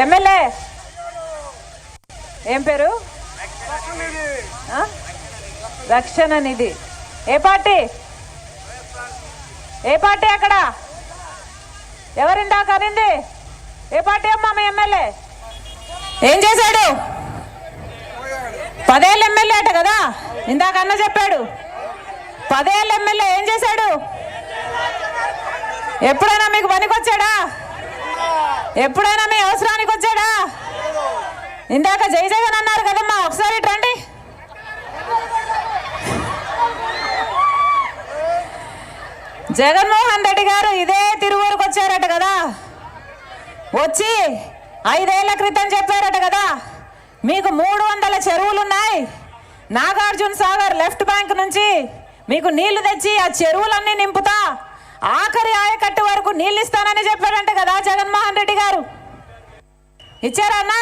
MLA ఏం పేరు? రక్షణ నిధి. ఏ పార్టీ? ఏ పార్టీ? అక్కడ ఎవరిందాక అనింది? ఏ పార్టీ అమ్మా మీ ఎమ్మెల్యే? ఏం చేశాడు? 10 ఏళ్ళ ఎమ్మెల్యే అట కదా, ఇందాక అన్న చెప్పాడు. 10 ఏళ్ళ ఎమ్మెల్యే ఏం చేశాడు? ఎప్పుడైనా మీకు పనికొచ్చాడా? ఎప్పుడైనా మీ అవసరానికి వచ్చాడా? ఇందాక జై జగన్ అన్నారు కదమ్మా, ఒకసారి రండి. జగన్మోహన్ రెడ్డి గారు ఇదే తిరువూరుకు వచ్చారట కదా, వచ్చి 5 ఏళ్ల క్రితం చెప్పారట కదా, మీకు 300 చెరువులున్నాయి, నాగార్జున సాగర్ లెఫ్ట్ బ్యాంక్ నుంచి మీకు నీళ్లు తెచ్చి ఆ చెరువులన్నీ నింపుతా, ఆఖరి ఆయకట్టు వరకు నీళ్ళు ఇస్తానని చెప్పారంట కదా జగన్మోహన్ రెడ్డి గారు. ఇచ్చారన్నా?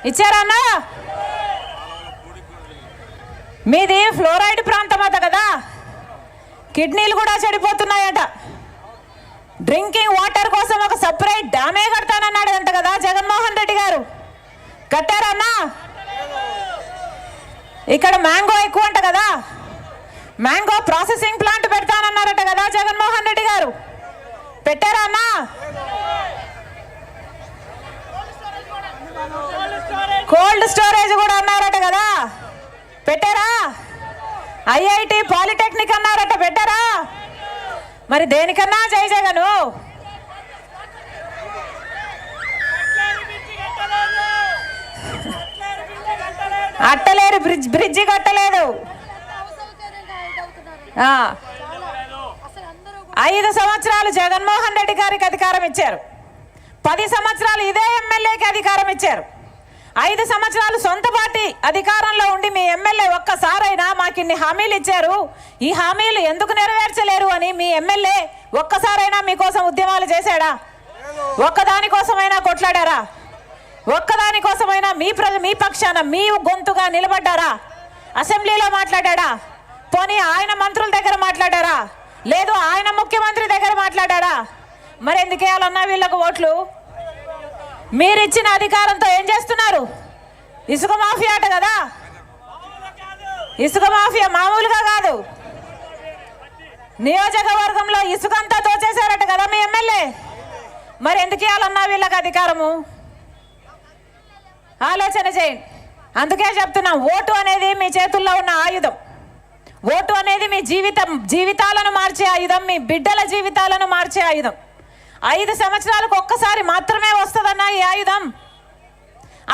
ఇచ్చారన్నా? మీది ఫ్లోరైడ్ ప్రాంతం అట కదా, కిడ్నీలు కూడా చెడిపోతున్నాయట. డ్రింకింగ్ వాటర్ కోసం ఒక సపరేట్ డ్యామే కడతానన్నాడు అంట కదా జగన్మోహన్ రెడ్డి గారు. కట్టారన్నా? ఇక్కడ మ్యాంగో ఎక్కువ అంట కదా, మ్యాంగో ప్రాసెసింగ్ ప్లాంట్ పెడతానన్నారట కదా జగన్మోహన్ రెడ్డి గారు. పెట్టారా అన్నా? కోల్డ్ స్టోరేజ్ కూడా అన్నారట కదా, పెట్టారా? ఐఐటి పాలిటెక్నిక్ అన్నారట, పెట్టారా? మరి దేనికన్నా జై జగను? అట్టలేరు, బ్రిడ్జి కట్టలేదు. 5 సంవత్సరాలు జగన్మోహన్ రెడ్డి గారికి అధికారం ఇచ్చారు, 10 సంవత్సరాలు ఇదే ఎమ్మెల్యేకి అధికారం ఇచ్చారు. 5 సంవత్సరాలు సొంత పార్టీ అధికారంలో ఉండి మీ ఎమ్మెల్యే ఒక్కసారైనా మాకు ఇన్ని హామీలు ఇచ్చారు, ఈ హామీలు ఎందుకు నెరవేర్చలేరు అని మీ ఎమ్మెల్యే ఒక్కసారైనా మీకోసం ఉద్యమాలు చేశాడా? ఒక్కదానికోసమైనా కొట్లాడారా? ఒక్కదానికోసమైనా మీ పక్షాన మీ గొంతుగా నిలబడ్డారా? అసెంబ్లీలో మాట్లాడాడా? పోనీ ఆయన మంత్రుల దగ్గర మాట్లాడారా? లేదు ఆయన ముఖ్యమంత్రి దగ్గర మాట్లాడాడా? మరి ఎందుకు వేయాలన్నా వీళ్ళకు ఓట్లు? మీరిచ్చిన అధికారంతో ఏం చేస్తున్నారు? ఇసుక మాఫియా అట కదా, ఇసుక మాఫియా మామూలుగా కాదు. నియోజకవర్గంలో ఇసుకంతా దోచేశారట కదా మీ ఎమ్మెల్యే. మరి ఎందుకు ఇవ్వాలన్నా వీళ్ళకి అధికారము? ఆలోచన చేయండి. అందుకే చెప్తున్నాం, ఓటు అనేది మీ చేతుల్లో ఉన్న ఆయుధం. ఓటు అనేది మీ జీవితాలను మార్చే ఆయుధం, మీ బిడ్డల జీవితాలను మార్చే ఆయుధం. 5 సంవత్సరాలకు ఒక్కసారి మాత్రమే వస్తుందన్న ఈ ఆయుధం.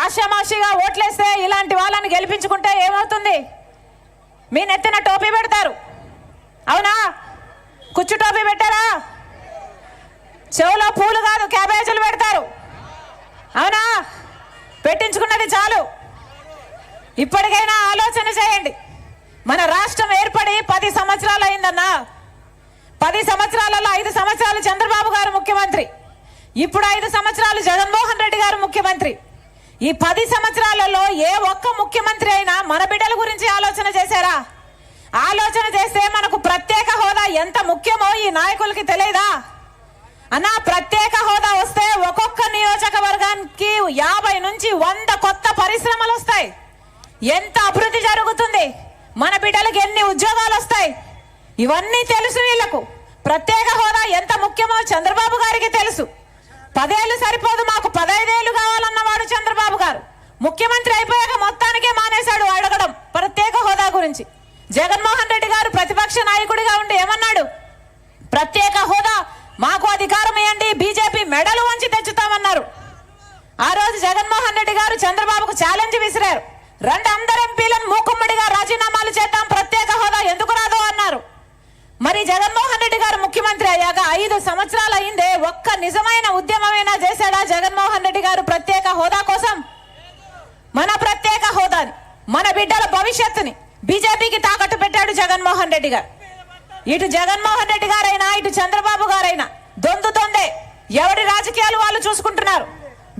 ఆషామాషిగా ఓట్లేస్తే ఇలాంటి వాళ్ళని గెలిపించుకుంటే ఏమవుతుంది? మీ నెత్తిన టోపీ పెడతారు, అవునా? కుచ్చు టోపీ పెట్టారా? చెవులో పూలు కాదు క్యాబేజీలు పెడతారు, అవునా? పెట్టించుకున్నది చాలు. ఇప్పటికైనా ఆలోచన చేయండి. మన రాష్ట్రం ఏర్పడి 10 సంవత్సరాలు అయిందన్నా. 10 సంవత్సరాలలో 5 సంవత్సరాలు చంద్రబాబు గారు ముఖ్యమంత్రి, ఇప్పుడు 5 సంవత్సరాలు జగన్మోహన్ రెడ్డి గారు ముఖ్యమంత్రి. ఈ 10 సంవత్సరాలలో ఏ ఒక్క ముఖ్యమంత్రి అయినా మన బిడ్డల గురించి ఆలోచన చేశారా? ఆలోచన చేస్తే మనకు ప్రత్యేక హోదా ఎంత ముఖ్యమో ఈ నాయకులకి తెలియదా అన్నా? ప్రత్యేక హోదా వస్తే ఒక్కొక్క నియోజకవర్గానికి 50 నుంచి 100 కొత్త పరిశ్రమలు వస్తాయి. ఎంత అభివృద్ధి జరుగుతుంది, మన బిడ్డలకు ఎన్ని ఉద్యోగాలు వస్తాయి, ఇవన్నీ తెలుసు వీళ్లకు. ప్రత్యేక హోదా ఎంత ముఖ్యమో చంద్రబాబు గారికి తెలుసు. 10 ఏళ్ళు సరిపోదు, మాకు 15 ఏళ్ళు కావాలన్నవాడు చంద్రబాబు గారు. ముఖ్యమంత్రి అయిపోయాక మొత్తానికే మానేశాడు అడగడం ప్రత్యేక హోదా గురించి. జగన్మోహన్ రెడ్డి గారు ప్రతిపక్ష నాయకుడిగా ఉండి ఏమన్నాడు? ప్రత్యేక హోదా మాకు అధికారం ఇవ్వండి, బీజేపీ మెడలు వంచి తెచ్చుతామన్నారు. ఆ రోజు జగన్మోహన్ రెడ్డి గారు చంద్రబాబుకు ఛాలెంజ్ విసిరారు. రెండు అందరు ఎంపీలను మూకుమ్మడిగా రాజీనామాలు చేద్దాం, ప్రత్యేక హోదా ఎందుకు రాదు అన్నారు. మరి జగన్మోహన్ రెడ్డి గారు ముఖ్యమంత్రి అయ్యాక 5 సంవత్సరాలు అయిందే, ఒక్క నిజమైన ఉద్యమమైనా చేశాడా జగన్మోహన్ రెడ్డి గారు ప్రత్యేక హోదా కోసం? మన ప్రత్యేక హోదాని, మన బిడ్డల భవిష్యత్తుని బీజేపీకి తాకట్టు పెట్టాడు జగన్మోహన్ రెడ్డి గారు. ఇటు జగన్మోహన్ రెడ్డి గారైనా ఇటు చంద్రబాబు గారైనా దొందే. ఎవరి రాజకీయాలు వాళ్ళు చూసుకుంటున్నారు.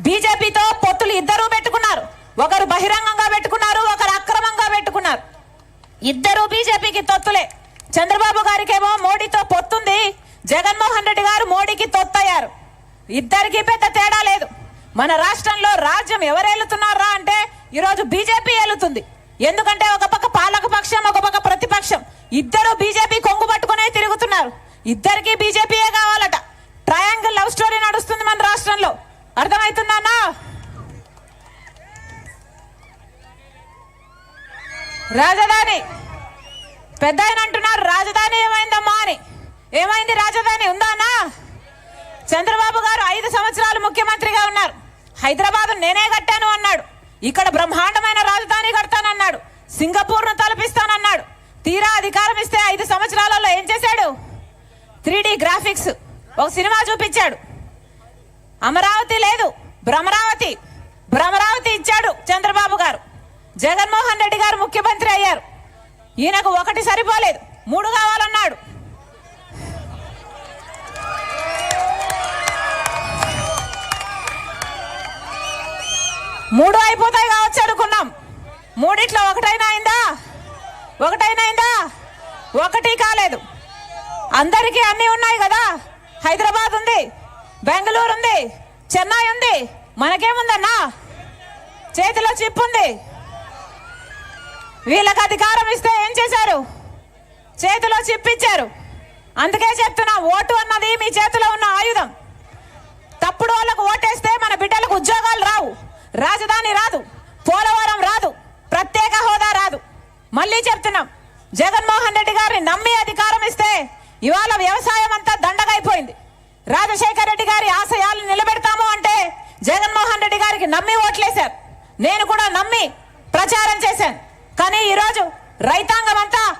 బీజేపీతో పొత్తులు ఇద్దరూ పెట్టుకున్నారు. ఒకరు బహిరంగంగా పెట్టుకున్నారు, ఒకరు అక్రమంగా పెట్టుకున్నారు. ఇద్దరు బీజేపీకి తొత్తులే. చంద్రబాబు గారికేమో మోడీతో పొత్తుంది, జగన్మోహన్ రెడ్డి గారు మోడీకి తొత్తయ్యారు. ఇద్దరికి పెద్ద తేడా లేదు. మన రాష్ట్రంలో రాజ్యం ఎవరు ఏలుతున్నారా అంటే ఈరోజు బీజేపీ ఏలుతుంది. ఎందుకంటే ఒక పక్క పాలక పక్షం, ఒక పక్క ప్రతిపక్షం, ఇద్దరు బీజేపీ కొంగు పట్టుకునే తిరుగుతున్నారు. ఇద్దరికి బీజేపీయే కావాలట. ట్రయాంగిల్ లవ్ స్టోరీ నడుస్తుంది మన రాష్ట్రంలో. అర్థమవుతుందన్నా? రాజధాని పెద్ద ఆయన అంటున్నారు రాజధాని ఏమైందమ్మా అని. ఏమైంది? రాజధాని ఉందా అన్నా? చంద్రబాబు గారు 5 సంవత్సరాలు ముఖ్యమంత్రిగా ఉన్నారు. హైదరాబాద్ నేనే కట్టాను అన్నాడు. ఇక్కడ బ్రహ్మాండమైన రాజధాని కడతానన్నాడు. సింగపూర్ను తలపిస్తానన్నాడు. తీరా అధికారం ఇస్తే 5 సంవత్సరాలలో ఏం చేశాడు? 3D గ్రాఫిక్స్ ఒక సినిమా చూపించాడు. అమరావతి లేదు, భ్రమరావతి ఇచ్చాడు చంద్రబాబు గారు. జగన్మోహన్ రెడ్డి గారు ముఖ్యమంత్రి అయ్యారు. ఈయనకు 1 సరిపోలేదు, 3 కావాలన్నాడు. మూడు అయిపోతాయి కావచ్చు అనుకున్నాం. 3 ఒకటైనా అయిందా? ఒకటి కాలేదు. అందరికీ అన్నీ ఉన్నాయి కదా. హైదరాబాద్ ఉంది, బెంగళూరు ఉంది, చెన్నై ఉంది. మనకేముందన్నా? చేతిలో చిప్ ఉంది. వీళ్ళకి అధికారం ఇస్తే ఏం చేశారు? చేతిలో చిప్ ఇచ్చారు. అందుకే చెప్తున్నా, ఓటు అన్నది మీ చేతిలో ఉన్న ఆయుధం. తప్పుడు వాళ్ళకు ఓటేస్తే మన బిడ్డలకు ఉద్యోగాలు రావు, రాజధాని రాదు, పోలవరం రాదు, ప్రత్యేక హోదా రాదు. మళ్ళీ చెప్తున్నాం, జగన్మోహన్ రెడ్డి గారిని నమ్మి అధికారం ఇస్తే ఇవాళ వ్యవసాయం అంతా దండగైపోయింది. రాజశేఖర రెడ్డి గారి ఆశయాలు నిలబెడతాము అంటే జగన్మోహన్ రెడ్డి గారికి నమ్మి ఓట్లేశారు. నేను కూడా నమ్మి ప్రచారం చేశాను. కానీ ఈరోజు రైతాంగం అంతా